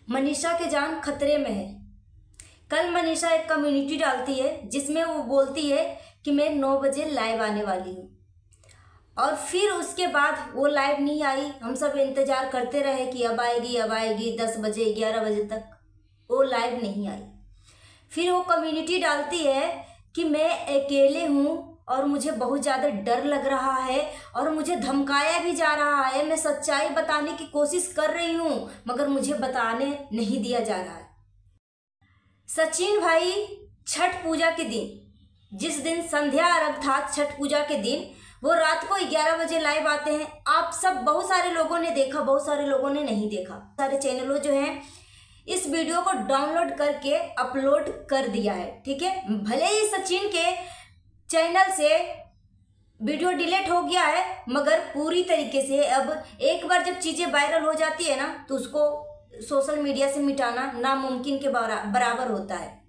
मनीषा की जान खतरे में है। कल मनीषा एक कम्युनिटी डालती है जिसमें वो बोलती है कि मैं 9 बजे लाइव आने वाली हूँ, और फिर उसके बाद वो लाइव नहीं आई। हम सब इंतजार करते रहे कि अब आएगी 10 बजे 11 बजे तक वो लाइव नहीं आई। फिर वो कम्युनिटी डालती है कि मैं अकेले हूँ और मुझे बहुत ज़्यादा डर लग रहा है और मुझे धमकाया भी जा रहा है। मैं सच्चाई बताने की कोशिश कर रही हूँ मगर मुझे बताने नहीं दिया जा रहा है। सचिन भाई छठ पूजा के दिन, जिस दिन संध्या अर्घ था छठ पूजा के दिन, वो रात को 11 बजे लाइव आते हैं। आप सब बहुत सारे लोगों ने देखा, बहुत सारे लोगों ने नहीं देखा। सारे चैनलों जो हैं इस वीडियो को डाउनलोड करके अपलोड कर दिया है, ठीक है। भले ही सचिन के चैनल से वीडियो डिलीट हो गया है मगर पूरी तरीके से अब एक बार जब चीज़ें वायरल हो जाती है ना तो उसको सोशल मीडिया से मिटाना नामुमकिन के बराबर होता है।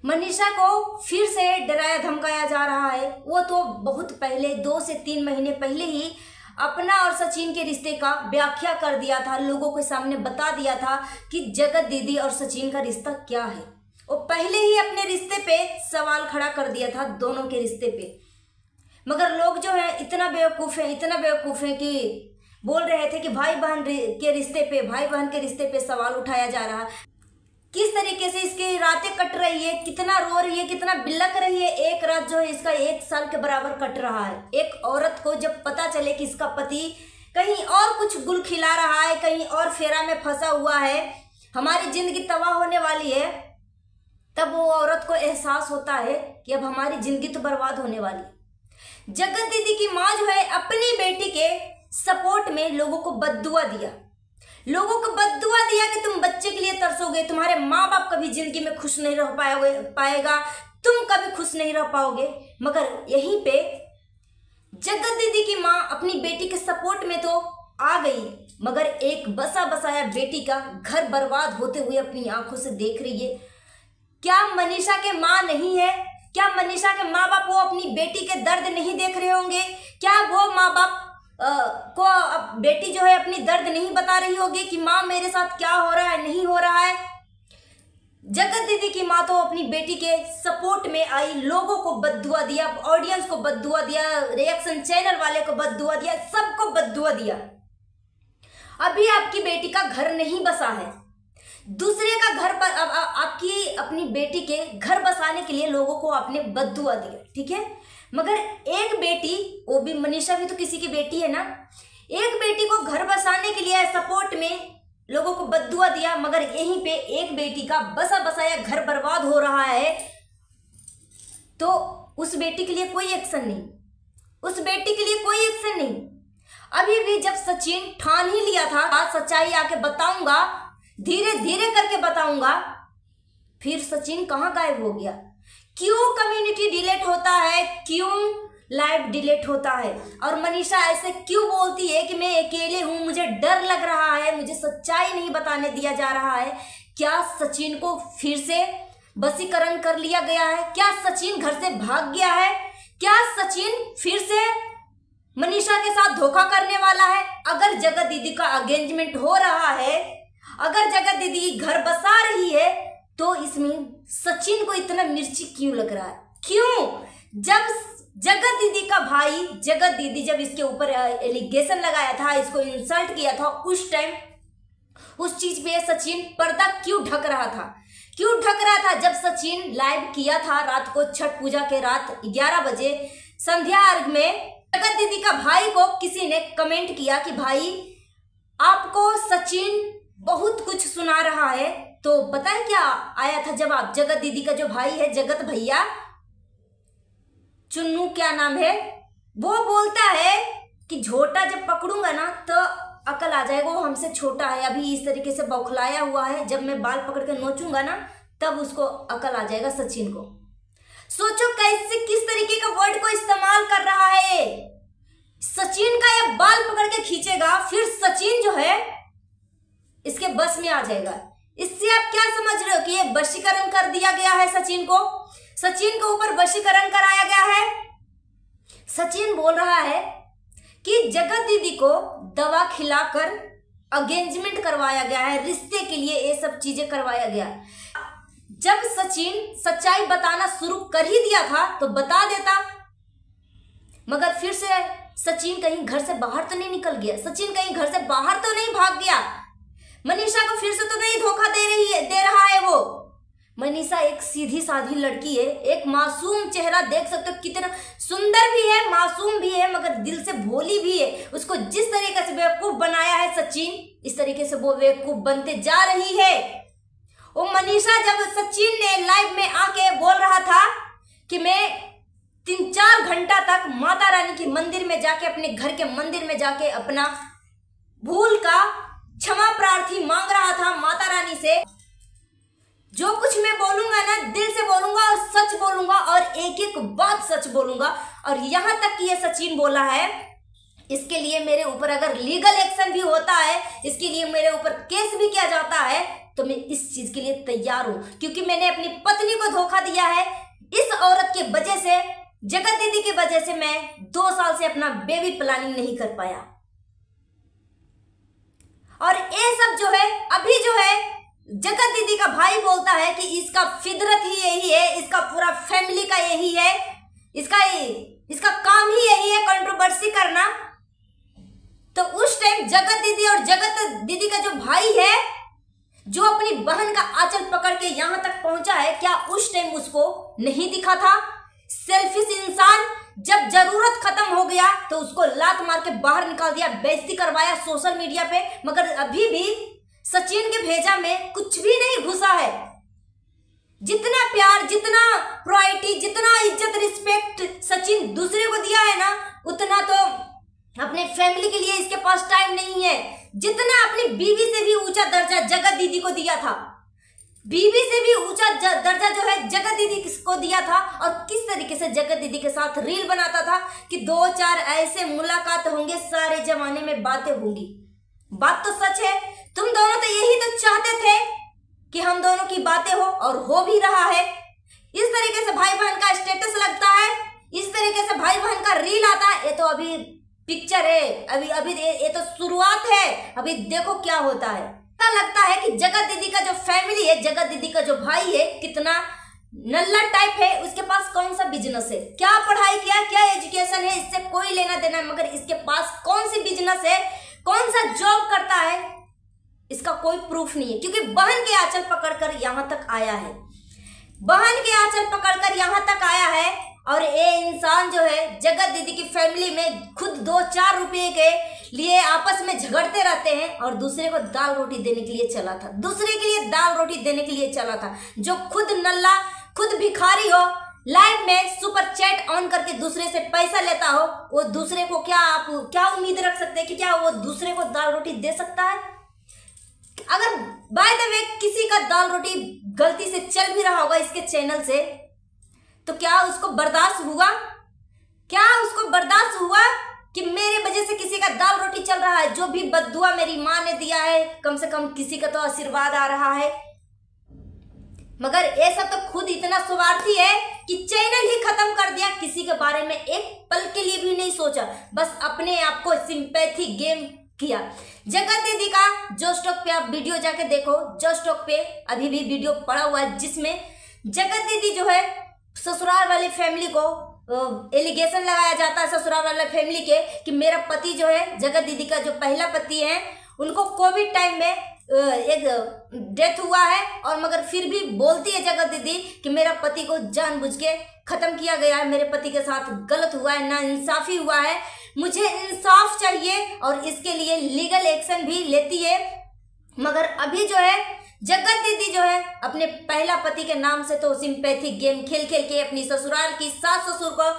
मनीषा को फिर से डराया धमकाया जा रहा है। वो तो बहुत पहले 2 से 3 महीने पहले ही अपना और सचिन के रिश्ते का व्याख्या कर दिया था, लोगों के सामने बता दिया था कि जगत दीदी और सचिन का रिश्ता क्या है। वो पहले ही अपने रिश्ते पे सवाल खड़ा कर दिया था, दोनों के रिश्ते पे। मगर लोग जो है इतना बेवकूफ़ हैं कि बोल रहे थे कि भाई बहन के रिश्ते पे सवाल उठाया जा रहा है। किस तरीके से इसकी रातें कट रही है, कितना रो रही है, कितना बिलक रही है। एक रात जो है इसका 1 साल के बराबर कट रहा है। एक औरत को जब पता चले कि इसका पति कहीं और कुछ गुल खिला रहा है, कहीं और फेरा में फंसा हुआ है, हमारी जिंदगी तबाह होने वाली है, तब वो औरत को एहसास होता है कि अब हमारी जिंदगी तो बर्बाद होने वाली है। जगत दीदी की माँ जो है अपनी बेटी के सपोर्ट में लोगों को बद्दुआ दिया कि तुम बच्चे के लिए तरसोगे, तुम्हारे माँ बाप कभी जिंदगी में खुश नहीं रह पाएगा, तुम कभी खुश नहीं रह पाओगे। मगर यहीं पे जगत दीदी की माँ अपनी बेटी के सपोर्ट में तो आ गई मगर एक बसा बसाया बेटी का घर बर्बाद होते हुए अपनी आंखों से देख रही है। क्या मनीषा के माँ नहीं है? क्या मनीषा के माँ बाप वो अपनी बेटी के दर्द नहीं देख रहे होंगे? क्या वो माँ बाप को अब बेटी जो है अपनी दर्द नहीं बता रही होगी कि माँ मेरे साथ क्या हो रहा है, नहीं हो रहा है? जगत दीदी की माँ तो अपनी बेटी के सपोर्ट में आई, लोगों को बद्दुआ दिया, ऑडियंस को बद्दुआ दिया, रिएक्शन चैनल वाले को बद्दुआ दिया, सबको बद्दुआ दिया। अभी आपकी बेटी का घर नहीं बसा है, दूसरे का घर पर अब आपकी अपनी बेटी के घर बसाने के लिए लोगों को आपने बद्दुआ दिया, ठीक है। मगर एक बेटी, वो भी मनीषा भी तो किसी की बेटी है ना, एक बेटी को घर बसाने के लिए सपोर्ट में लोगों को बद्दुआ दिया मगर यहीं पे एक बेटी का बसा बसाया घर बर्बाद हो रहा है तो उस बेटी के लिए कोई एक्शन नहीं, उस बेटी के लिए कोई एक्शन नहीं। अभी भी जब सचिन ठान ही लिया था आज सच्चाई आके बताऊंगा, धीरे धीरे करके बताऊंगा, फिर सचिन कहाँ गायब हो गया? क्यों कम्युनिटी डिलीट होता है, क्यों लाइव डिलीट होता है? और मनीषा ऐसे क्यों बोलती है कि मैं अकेले हूं, मुझे डर लग रहा है, मुझे सच्चाई नहीं बताने दिया जा रहा है? क्या सचिन को फिर से वशीकरण कर लिया गया है? क्या सचिन घर से भाग गया है? क्या सचिन फिर से मनीषा के साथ धोखा करने वाला है? अगर जगत दीदी का एंगेजमेंट हो रहा है, अगर जगत दीदी घर बसा रही है तो इसमें सचिन को इतना मिर्ची क्यों लग रहा है? क्यों? जब जगत दीदी का भाई, जगत दीदी जब इसके ऊपर एलिगेशन लगाया था, इसको इंसल्ट किया था, उस टाइम उस चीज पे सचिन पर्दा क्यों ढक रहा था? क्यों ढक रहा था? जब सचिन लाइव किया था रात को, छठ पूजा के रात 11 बजे संध्या अर्घ में, जगत दीदी का भाई को किसी ने कमेंट किया कि भाई आपको सचिन बहुत कुछ सुना रहा है। तो पता है क्या आया था जवाब? जगत दीदी का जो भाई है, जगत भैया, चुन्नू क्या नाम है, वो बोलता है कि झोटा जब पकड़ूंगा ना तो अकल आ जाएगा, वो हमसे छोटा है, अभी इस तरीके से बौखलाया हुआ है, जब मैं बाल पकड़ के नोचूंगा ना तब उसको अकल आ जाएगा सचिन को। सोचो कैसे, किस तरीके का वर्ड को इस्तेमाल कर रहा है। सचिन का ये बाल पकड़ के खींचेगा, फिर सचिन जो है इसके बस में आ जाएगा। इससे आप क्या समझ रहे हो कि ये वशीकरण कर दिया गया है सचिन को? सचिन के ऊपर वशीकरण कराया गया है। सचिन बोल रहा है कि जगत दीदी को दवा खिलाकर एंगेजमेंट करवाया गया है, रिश्ते के लिए ये सब चीजें करवाया गया। जब सचिन सच्चाई बताना शुरू कर ही दिया था तो बता देता, मगर फिर से सचिन कहीं घर से बाहर तो नहीं निकल गया, सचिन कहीं घर से बाहर तो नहीं भाग गया, मनीषा को फिर से तो नहीं धोखा दे रहा है वो। मनीषा एक सीधी साधी लड़की है, एक मासूम चेहरा देख सकते हो, कितना सुंदर भी है, मासूम भी है, मगर दिल से भोली भी है। उसको जिस तरीके से बेवकूफ बनाया है सचिन, इस तरीके से वो बेवकूफ बनते जा रही है। वो मनीषा जब सचिन ने लाइव में आके बोल रहा था कि मैं 3-4 घंटा तक माता रानी के मंदिर में जाके, अपने घर के मंदिर में जाके अपना भूल का क्षमा प्रार्थी मांग रहा था माता रानी से। जो कुछ मैं बोलूंगा ना दिल से बोलूंगा और सच बोलूंगा और एक एक बात सच बोलूंगा। और यहां तक कि ये सचिन बोला है, इसके लिए मेरे ऊपर अगर लीगल एक्शन भी होता है, इसके लिए मेरे ऊपर केस भी किया जाता है, तो मैं इस चीज के लिए तैयार हूं, क्योंकि मैंने अपनी पत्नी को धोखा दिया है। इस औरत के वजह से, जगत दीदी की वजह से मैं 2 साल से अपना बेबी प्लानिंग नहीं कर पाया। और ये सब जो है, अभी जो है जगत दीदी का भाई बोलता है कि इसका फितरत ही यही है, इसका पूरा फैमिली का यही है, इसका काम ही यही है कंट्रोवर्सी करना। तो उस टाइम जगत दीदी और जगत दीदी का जो भाई है, जो अपनी बहन का आंचल पकड़ के यहां तक पहुंचा है, क्या उस टाइम उसको नहीं दिखा था? सेल्फिश इंसान, जब जरूरत खत्म हो गया तो उसको लात मार के बाहर निकाल दिया, बेइज्जती करवाया सोशल मीडिया पे, मगर अभी भी सचिन के भेजा में कुछ भी नहीं घुसा है। जितना प्यार, जितना प्रायोरिटी, जितना इज्जत, रिस्पेक्ट सचिन दूसरे को दिया है ना, उतना तो अपने फैमिली के लिए इसके पास टाइम नहीं है। जितना अपनी बीवी से भी ऊंचा दर्जा जगत दीदी को दिया था, बीवी से भी ऊंचा दर्जा जो है जगत दीदी को दिया था। और किस तरीके से जगत दीदी के साथ रील बनाता था कि 2-4 ऐसे मुलाकात होंगे, सारे जमाने में बातें होंगी। बात तो सच है, तुम दोनों तो यही तो चाहते थे कि हम दोनों की बातें हो, और हो भी रहा है। इस तरीके से भाई बहन का स्टेटस लगता है, इस तरीके से भाई बहन का रील आता है। ये तो अभी पिक्चर है, अभी ये तो शुरुआत है, अभी देखो क्या होता है। ऐसा लगता है कि जगत दीदी का जो फैमिली है, जगत दीदी का जो भाई है, कितना नल्ला टाइप है, उसके पास कौन सा बिजनेस है, क्या पढ़ाई किया, क्या एजुकेशन है, इससे कोई लेना देना, मगर इसके पास कौन सी बिजनेस है, कौन सा जॉब करता है, इसका कोई प्रूफ नहीं है। क्योंकि बहन के आंचल पकड़कर यहां तक आया है, बहन के आंचल पकड़कर यहां तक आया है। और ये इंसान जो है जगत दीदी की फैमिली में खुद 2-4 रुपए के लिए आपस में झगड़ते रहते हैं, और दूसरे को दाल रोटी देने के लिए चला था, दूसरे के लिए दाल रोटी देने के लिए चला था। जो खुद नल्ला, खुद भिखारी हो, लाइव में सुपर चैट ऑन करके दूसरे से पैसा लेता हो, वो दूसरे को क्या उम्मीद रख सकते हैं कि क्या वो दूसरे को दाल रोटी दे सकता है? अगर बाय द वे किसी का दाल रोटी गलती से चल भी रहा होगा इसके चैनल से, तो क्या उसको बर्दाश्त हुआ? क्या उसको बर्दाश्त हुआ कि मेरे वजह से किसी का दाल रोटी चल रहा है? जो भी बद्दुआ मेरी माँ ने दिया है, कम से कम किसी का तो आशीर्वाद आ रहा है। मगर ये सब तो खुद इतना स्वार्थी है कि चैनल ही खत्म कर दिया, किसी के बारे में एक पल के लिए भी नहीं सोचा, बस अपने आप को सिंपैथी गेम किया। जगत दीदी का जो स्टॉक पे आप वीडियो जाके देखो, जो स्टॉक पे अभी भी वीडियो पड़ा हुआ है, जिसमें जगत दीदी जो है ससुराल वाली फैमिली को एलिगेशन लगाया जाता है, ससुराल वाले फैमिली के, कि मेरा पति जो है, जगत दीदी का जो पहला पति है, उनको कोविड टाइम में एक डेथ हुआ है, और मगर फिर भी बोलती है जगत दीदी कि मेरा पति को जानबूझ के खत्म किया गया है, मेरे पति के साथ गलत हुआ है, नाइंसाफी हुआ है, मुझे इंसाफ चाहिए, और इसके लिए लीगल एक्शन भी लेती है। मगर अभी जो है जगत दीदी जो है अपने पहला पति के नाम से तो सिंपैथी गेम खेल खेल के अपनी ससुराल की सास ससुर को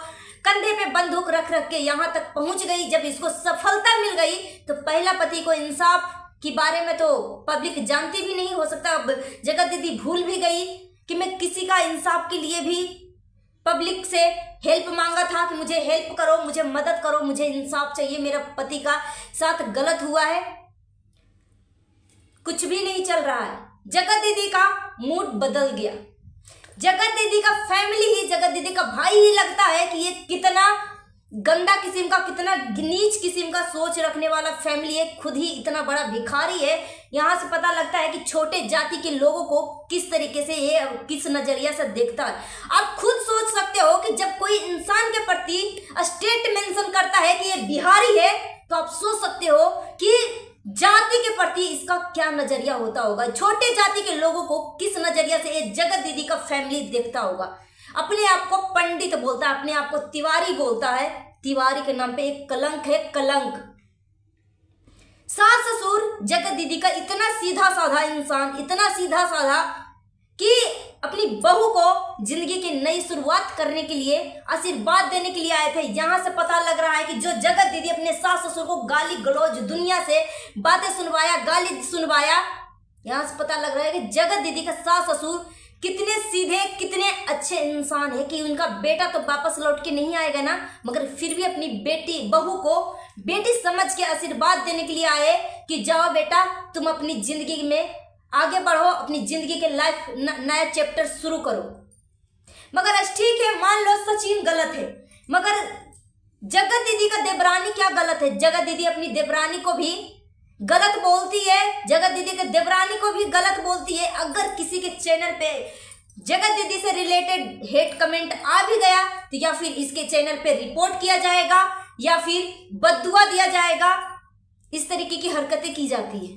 कंधे पे बंदूक रख रख के यहाँ तक पहुंच गई। जब इसको सफलता मिल गई तो पहला पति को इंसाफ के बारे में तो पब्लिक जानती भी नहीं, हो सकता अब जगत दीदी भूल भी गई कि मैं किसी का इंसाफ के लिए भी पब्लिक से हेल्प मांगा था कि मुझे हेल्प करो, मुझे मदद करो, मुझे इंसाफ चाहिए, मेरा पति का साथ गलत हुआ है। कुछ भी नहीं चल रहा है। जगत दीदी का मूड बदल गया। जगत दीदी का फैमिली ही, जगत दीदी का भाई ही लगता है कि ये कितना गंदा किस्म का, कितना नीच किस्म का सोच रखने वाला फैमिली है, खुद ही इतना बड़ा भिखारी है। यहाँ से पता लगता है कि छोटे जाति के लोगों को किस तरीके से ये किस नजरिया से देखता है। आप खुद सोच सकते हो कि जब कोई इंसान के प्रति स्टेट मेंशन करता है कि ये बिहारी है, तो आप सोच सकते हो कि जाति के प्रति इसका क्या नजरिया होता होगा। छोटे जाति के लोगों को किस नजरिया से ये जगत दीदी का फैमिली देखता होगा। अपने आप को पंडित बोलता है, अपने आप को तिवारी बोलता है। तिवारी के नाम पे एक कलंक है, कलंक। सास ससुर जगत दीदी का इतना सीधा साधा इंसान, इतना सीधा साधा कि अपनी बहू को जिंदगी की नई शुरुआत करने के लिए आशीर्वाद देने के लिए आए थे। यहाँ से पता लग रहा है कि जो जगत दीदी अपने सास ससुर को गाली गलौज दुनिया से बातें सुनवाया, गाली सुनवाया, यहाँ से पता लग रहा है कि जगत दीदी का सास ससुर कितने सीधे, कितने अच्छे इंसान है कि उनका बेटा तो वापस लौट के नहीं आएगा ना, मगर फिर भी अपनी बेटी बहू को बेटी समझ के आशीर्वाद देने के लिए आए कि जाओ बेटा तुम अपनी जिंदगी में आगे बढ़ो, अपनी जिंदगी के लाइफ नया चैप्टर शुरू करो। मगर ठीक है, मान लो सचिन गलत है, मगर जगत दीदी का देवरानी क्या गलत है? जगत दीदी अपनी देवरानी को भी गलत बोलती है, जगत दीदी के देवरानी को भी गलत बोलती है। अगर किसी के चैनल पे जगत दीदी से रिलेटेड हेट कमेंट आ भी गया तो या फिर इसके चैनल पे रिपोर्ट किया जाएगा या फिर बद्दुआ दिया जाएगा। इस तरीके की हरकतें की जाती है।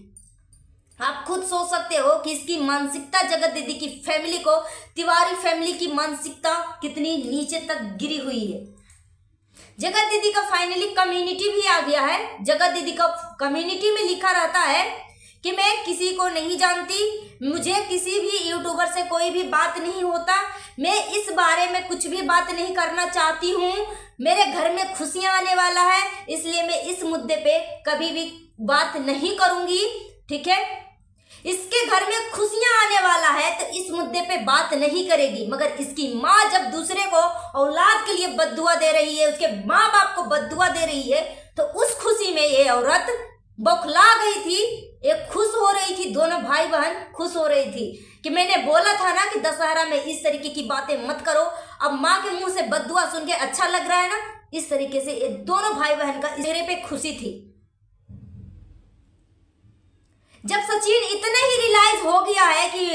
आप खुद सोच सकते हो कि इसकी मानसिकता, जगत दीदी की फैमिली को, तिवारी फैमिली की मानसिकता कितनी नीचे तक गिरी हुई है। जगत दीदी का फाइनली कम्युनिटी भी आ गया है। जगत दीदी का कम्युनिटी में लिखा रहता है कि मैं किसी को नहीं जानती, मुझे किसी भी यूट्यूबर से कोई भी बात नहीं होता, मैं इस बारे में कुछ भी बात नहीं करना चाहती हूँ, मेरे घर में खुशियाँ आने वाला है इसलिए मैं इस मुद्दे पे कभी भी बात नहीं करूँगी। ठीक है, इसके घर में खुशियां आने वाला है तो इस मुद्दे पे बात नहीं करेगी। मगर इसकी माँ जब दूसरे को औलाद के लिए बद्दुआ दे रही है, उसके माँ बाप को बद्दुआ दे रही है, तो उस खुशी में ये औरत बौखला गई थी। एक खुश हो रही थी, दोनों भाई बहन खुश हो रही थी कि मैंने बोला था ना कि दशहरा में इस तरीके की बातें मत करो। अब माँ के मुंह से बद्दुआ सुन के अच्छा लग रहा है ना। इस तरीके से ये दोनों भाई बहन का चेहरे पे खुशी थी। जब सचिन इतना ही रियलाइज हो गया है कि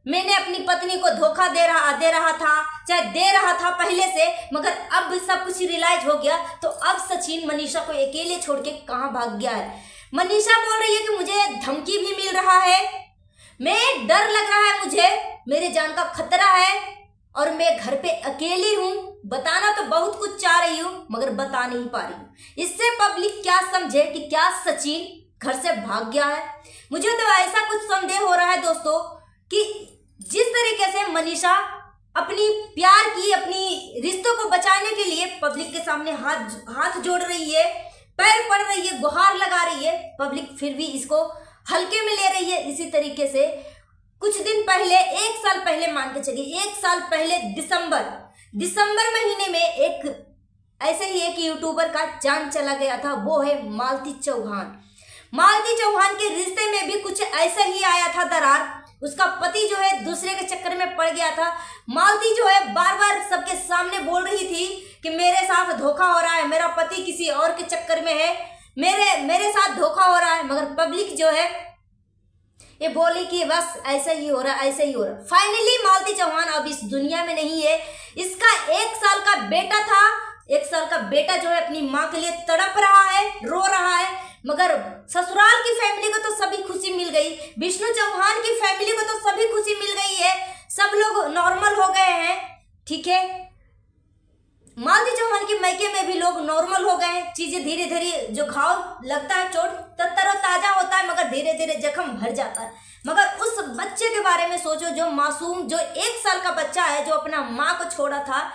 मैंने अपनी पत्नी को धोखा दे रहा था, चाहे दे रहा था पहले से, मगर अब सब कुछ रियलाइज हो गया, तो अब सचिन मनीषा को अकेले छोड़ के कहाँ भाग गया है। मनीषा बोल रही है कि मुझे धमकी भी मिल रहा है, मैं डर लग रहा है, मुझे मेरे जान का खतरा है और मैं घर पे अकेली हूँ। बताना तो बहुत कुछ चाह रही हूँ मगर बता नहीं पा रही हूँ। इससे पब्लिक क्या समझे कि क्या सचिन घर से भाग गया है। मुझे तो ऐसा कुछ संदेह हो रहा है दोस्तों कि जिस तरीके से मनीषा अपनी प्यार की, अपनी रिश्तों को बचाने के लिए पब्लिक के सामने हाथ जोड़ रही है, पैर पड़ रही है, गुहार लगा रही है, पब्लिक फिर भी इसको हल्के में ले रही है। इसी तरीके से कुछ दिन पहले, 1 साल पहले मान के चलिए, 1 साल पहले दिसंबर महीने में एक ऐसे ही एक यूट्यूबर का जान चला गया था। वो है मालती चौहान। मालती चौहान के रिश्ते में भी कुछ ऐसा ही आया था दरार। उसका पति जो है दूसरे के चक्कर में पड़ गया था। मालती जो है बार बार सबके सामने बोल रही थी कि मेरे साथ धोखा हो रहा है, मेरा पति किसी और के चक्कर में है, मेरे साथ धोखा हो रहा है। मगर पब्लिक जो है ये बोली कि बस ऐसा ही हो रहा, ऐसा ही हो रहा। फाइनली मालती चौहान अब इस दुनिया में नहीं है। इसका 1 साल का बेटा था। 1 साल का बेटा जो है अपनी माँ के लिए तड़प रहा है, रो रहा है। मगर ससुराल की फैमिली को तो सभी खुशी मिल गई, विष्णु चौहान की फैमिली को तो सभी खुशी मिल गई है, सब लोग नॉर्मल हो गए हैं। ठीक है, मालती चौहान के मायके में भी लोग नॉर्मल हो गए हैं। चीजें धीरे धीरे, जो घाव लगता है, चोट तरोताजा होता है मगर धीरे धीरे जख्म भर जाता है। मगर उस बच्चे के बारे में सोचो, जो मासूम, जो 1 साल का बच्चा है, जो अपना माँ को छोड़ा था,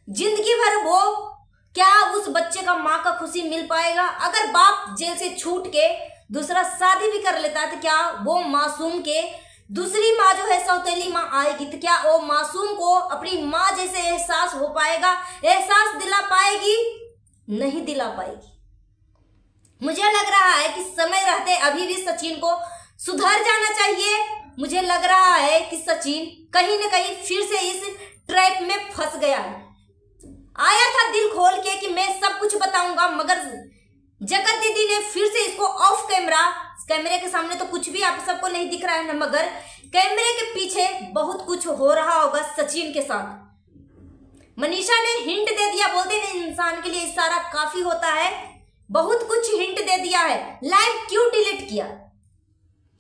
जिंदगी भर वो क्या उस बच्चे का माँ का खुशी मिल पाएगा? अगर बाप जेल से छूट के दूसरा शादी भी कर लेता है तो क्या वो मासूम के दूसरी माँ जो है सौतेली माँ आएगी तो क्या वो मासूम को अपनी माँ जैसे एहसास हो पाएगा, एहसास दिला पाएगी? नहीं दिला पाएगी। मुझे लग रहा है कि समय रहते अभी भी सचिन को सुधर जाना चाहिए। मुझे लग रहा है कि सचिन कहीं न कहीं फिर से इस ट्रैप में फंस गया है। आया था दिल खोल के कि मैं सब कुछ बताऊंगा, मगर जगत दीदी ने फिर से इसको ऑफ कैमरे के सामने तो कुछ भी आप सबको नहीं दिख रहा है ना, मगर कैमरे के पीछे बहुत कुछ हो रहा होगा सचिन के साथ। मनीषा ने हिंट दे दिया, बोलते हैं इंसान के लिए इशारा काफी होता है, बहुत कुछ हिंट दे दिया है। लाइव क्यों डिलीट किया?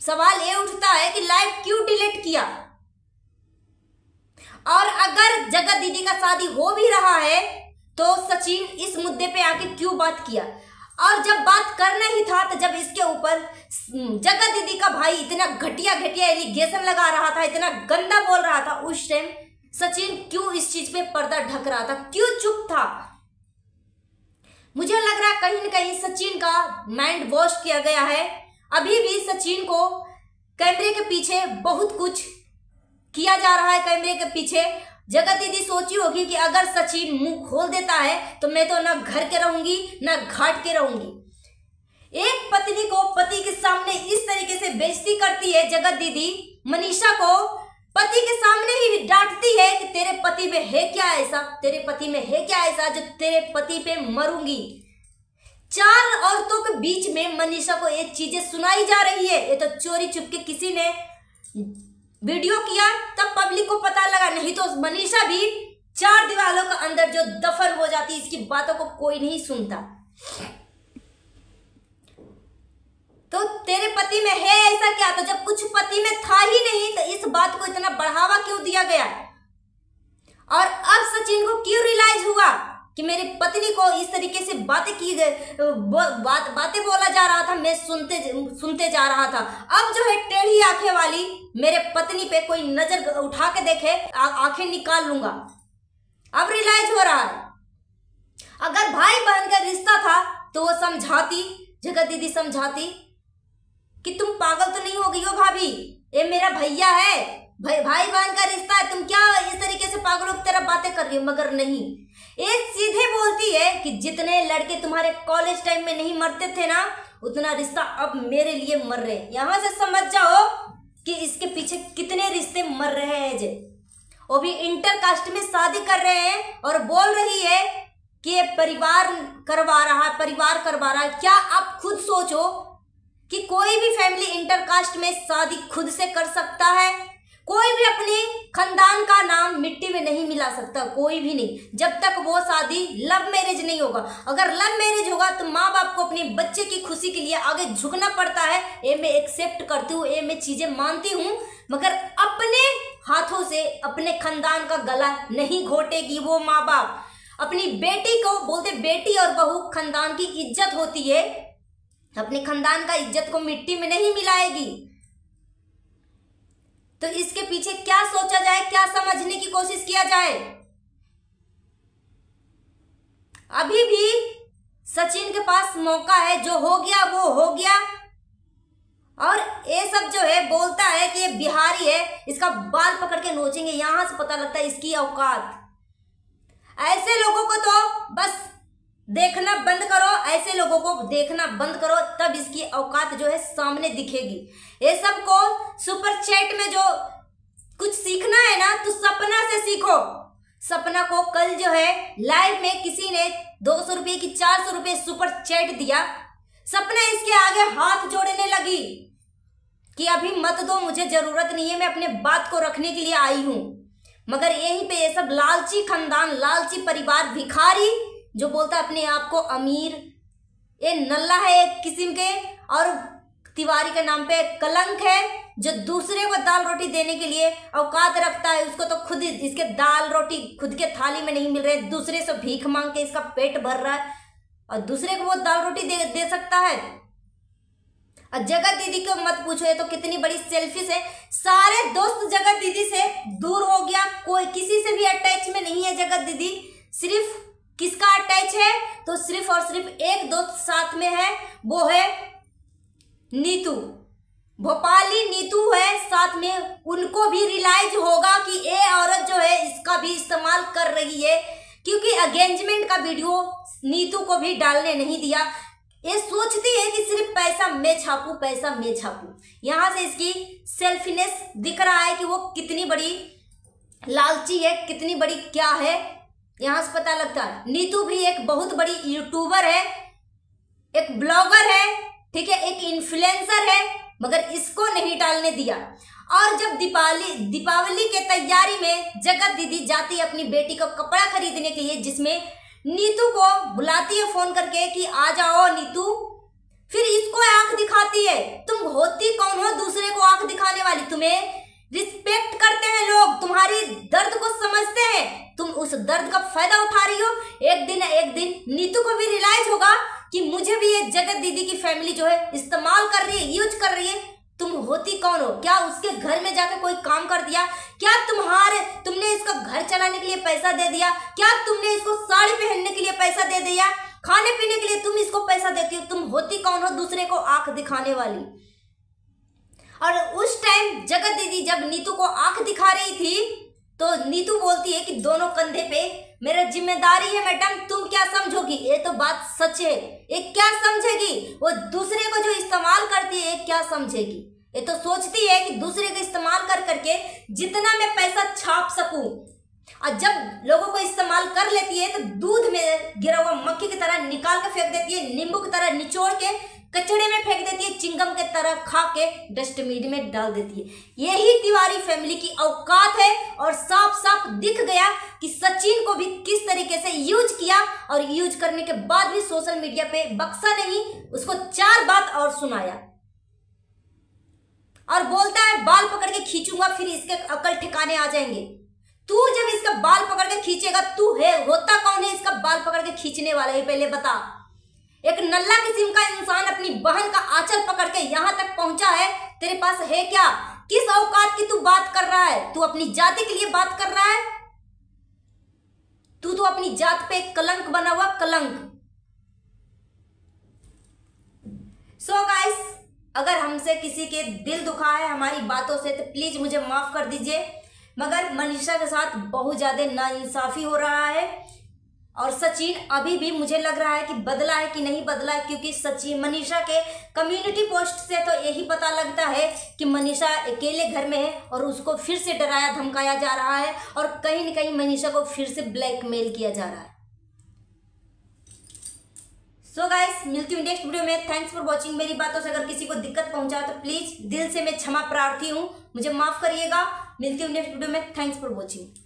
सवाल ये उठता है कि लाइव क्यों डिलीट किया? और अगर जगत दीदी का शादी हो भी रहा है तो सचिन इस मुद्दे पे आके क्यों बात किया? और जब बात करना ही था तो जब इसके ऊपर जगत दीदी का भाई इतना घटिया एलिगेशन लगा रहा था, इतना गंदा बोल रहा था, उस टाइम सचिन क्यों इस चीज पे पर्दा ढक रहा था, क्यों चुप था? मुझे लग रहा है कहीं न कहीं सचिन का माइंड वॉश किया गया है। अभी भी सचिन को कैमरे के पीछे बहुत कुछ किया जा रहा है। कैमरे के पीछे जगत दीदी सोची होगी कि अगर सचिन मुंह खोल देता है तो मैं तो ना घर के रहूंगी ना घाट के रहूंगी। एक पत्नी को पति के सामने इस तरीके से बेइज्जती करती है जगत दीदी। मनीषा को पति के सामने ही डांटती है कि तेरे पति में है क्या ऐसा, तेरे पति में है क्या ऐसा जो तेरे पति पे मरूंगी। 4 औरतों के बीच में मनीषा को ये चीजें सुनाई जा रही है। ये तो चोरी चुपके किसी ने वीडियो किया तब पब्लिक को पता लगा, नहीं तो मनीषा भी 4 दीवारों के अंदर जो दफन हो जाती, इसकी बातों को कोई नहीं सुनता। तो तेरे पति में है ऐसा क्या? तो जब कुछ पति में था ही नहीं तो इस बात को इतना बढ़ावा क्यों दिया गया? और अब सचिन को क्यों रियलाइज हुआ कि मेरी पत्नी को इस तरीके से बातें की गई, बातें बोला जा रहा था, मैं सुनते जा रहा था। अब जो है टेढ़ी आंखें वाली मेरे पत्नी पे कोई नजर उठा के देखे, आंखें निकाल लूंगा। अब रियलाइज हो रहा है। अगर भाई बहन का रिश्ता था तो वो समझाती, जगत दीदी समझाती कि तुम पागल तो नहीं हो गई हो भाभी, ये मेरा भैया है, भाई बहन का रिश्ता है, तुम क्या इस तरीके से पागलों की तरह बातें कर रही हो? मगर नहीं, ये सीधे बोलती है कि जितने लड़के तुम्हारे कॉलेज टाइम में नहीं मरते थे ना, उतना रिश्ता अब मेरे लिए मर रहे हैं। यहां से समझ जाओ कि इसके पीछे कितने रिश्ते मर रहे हैं। जे वो भी इंटर कास्ट में शादी कर रहे हैं और बोल रही है कि ये परिवार करवा रहा है। क्या आप खुद सोचो कि कोई भी फैमिली इंटर कास्ट में शादी खुद से कर सकता है? कोई भी अपने खानदान का नाम मिट्टी में नहीं मिला सकता, कोई भी नहीं, जब तक वो शादी लव मैरिज नहीं होगा। अगर लव मैरिज होगा तो माँ बाप को अपने बच्चे की खुशी के लिए आगे झुकना पड़ता है। ये मैं एक्सेप्ट करती हूँ, ये मैं चीजें मानती हूँ, मगर अपने हाथों से अपने खानदान का गला नहीं घोटेगी वो माँ बाप। अपनी बेटी को बोलते, बेटी और बहू खानदान की इज्जत होती है, अपने खानदान का इज्जत को मिट्टी में नहीं मिलाएगी। तो इसके पीछे क्या सोचा जाए, क्या समझने की कोशिश किया जाए? अभी भी सचिन के पास मौका है, जो हो गया वो हो गया। और ये सब जो है बोलता है कि ये बिहारी है, इसका बाल पकड़ के नोचेंगे। यहां से पता लगता है इसकी औकात। ऐसे लोगों को तो बस देखना बंद करो, ऐसे लोगों को देखना बंद करो, तब इसकी औकात जो है सामने दिखेगी। ये सबको सुपर चैट में जो कुछ सीखना है ना, तो सपना से सीखो। सपना को कल जो है लाइव में किसी ने 200 रुपये की 400 रुपये सुपर चैट दिया। सपना इसके आगे हाथ जोड़ने लगी कि अभी मत दो, मुझे जरूरत नहीं है, मैं अपने बात को रखने के लिए आई हूं। मगर यहीं पे ये सब लालची खानदान, लालची परिवार, भिखारी जो बोलता है अपने आप को अमीर, ये नल्ला है एक किस्म के, और तिवारी के नाम पे कलंक है, जो दूसरे को दाल रोटी देने के लिए औकात रखता है। उसको तो खुद इसके दाल रोटी खुद के थाली में नहीं मिल रहे, दूसरे से भीख मांग के इसका पेट भर रहा है, और दूसरे को वो दाल रोटी दे सकता है। और जगत दीदी को मत पूछो, ये तो कितनी बड़ी सेल्फिश है। सारे दोस्त जगत दीदी से दूर हो गया, कोई किसी से भी अटैच में नहीं है जगत दीदी। सिर्फ किसका अटैच है? तो सिर्फ और सिर्फ एक दोस्त साथ में है, वो है नीतू, भोपाली नीतू है साथ में। उनको भी रियलाइज होगा कि ये औरत जो है इसका भी इस्तेमाल कर रही है, क्योंकि एंगेजमेंट का वीडियो नीतू को भी डालने नहीं दिया। ये सोचती है कि सिर्फ पैसा मैं छापूं, पैसा मैं छापूं। यहां से इसकी सेल्फिनेस दिख रहा है कि वो कितनी बड़ी लालची है, कितनी बड़ी क्या है। यहाँ से पता लगता है नीतू भी एक बहुत बड़ी यूट्यूबर है, एक ब्लॉगर है, ठीक है, एक इन्फ्लुएंसर है, मगर इसको नहीं डालने दिया। और जब दीपावली के तैयारी में जगत दीदी जाती है अपनी बेटी को कपड़ा खरीदने के लिए, जिसमें नीतू को बुलाती है फोन करके कि आ जाओ नीतू, फिर इसको आंख दिखाती है। तुम होती कौन हो दूसरे को आंख दिखाने वाली? तुम्हें रिस्पेक्ट करते हैं लोग, तुम्हारी दर्द को समझते हैं, तुम उस दर्द का फायदा उठा रही हो। एक दिन नीतू को भी रियलाइज होगा कि मुझे भी ये जगत दीदी की फैमिली जो है इस्तेमाल कर रही है, यूज कर रही है। तुम होती कौन हो? क्या उसके घर में जाकर कोई काम कर दिया? क्या तुमने इसका घर चलाने के लिए पैसा दे दिया? क्या तुमने इसको साड़ी पहनने के लिए पैसा दे दिया? खाने पीने के लिए तुम इसको पैसा देती हो? तुम होती कौन हो दूसरे को आंख दिखाने वाली? और उस टाइम जगत दीदी जब नीतू को आंख दिखा रही थी तो नीतू बोलती है कि दोनों कंधे पे मेरा जिम्मेदारी है मैडम, तुम क्या समझोगी? ये तो बात सच है, ये क्या समझेगी? वो दूसरे को जो इस्तेमाल करती है ये क्या समझेगी? ये तो सोचती है कि दूसरे को इस्तेमाल कर करके जितना मैं पैसा छाप सकूं, और जब लोगों को इस्तेमाल कर लेती है तो दूध में गिरा हुआ मक्खी की तरह निकाल के फेंक देती है, नींबू की तरह निचोड़ के कचड़े में फेंक देती है, चिंगम के तरह खा के डस्टबिन में डाल देती है। यही तिवारी फैमिली की औकात है। और साफ साफ दिख गया कि सचिन को भी किस तरीके से यूज किया, और यूज करने के बाद भी सोशल मीडिया पे बक्सा नहीं, उसको 4 बात और सुनाया, और बोलता है बाल पकड़ के खींचूंगा फिर इसके अकल ठिकाने आ जाएंगे। तू जब इसका बाल पकड़ के खींचेगा, तू है होता कौन है इसका बाल पकड़ के खींचने वाला? ये पहले बता। एक नल्ला किस्म का इंसान अपनी बहन का आंचल पकड़ के यहां तक पहुंचा है, तेरे पास है क्या? किस औकात की तू बात कर रहा है? तू अपनी जाति के लिए बात कर रहा है? तू तो अपनी जात पे कलंक बना हुआ, कलंक। सो गाइस, अगर हमसे किसी के दिल दुखा है हमारी बातों से तो प्लीज मुझे माफ कर दीजिए, मगर मनीषा के साथ बहुत ज्यादा नाइंसाफी हो रहा है। और सचिन अभी भी मुझे लग रहा है कि बदला है कि नहीं बदला है, क्योंकि मनीषा के कम्युनिटी पोस्ट से तो यही पता लगता है कि मनीषा अकेले घर में है और उसको फिर से डराया धमकाया जा रहा है, और कहीं न कहीं मनीषा को फिर से ब्लैकमेल किया जा रहा है। सो गाइस, मिलती हूँ नेक्स्ट वीडियो में। Thanks for watching. मेरी बातों से अगर किसी को दिक्कत पहुंचा तो प्लीज दिल से मैं क्षमा प्रार्थी हूँ, मुझे माफ करिएगा। मिलती हूँ नेक्स्ट वीडियो में। Thanks for watching.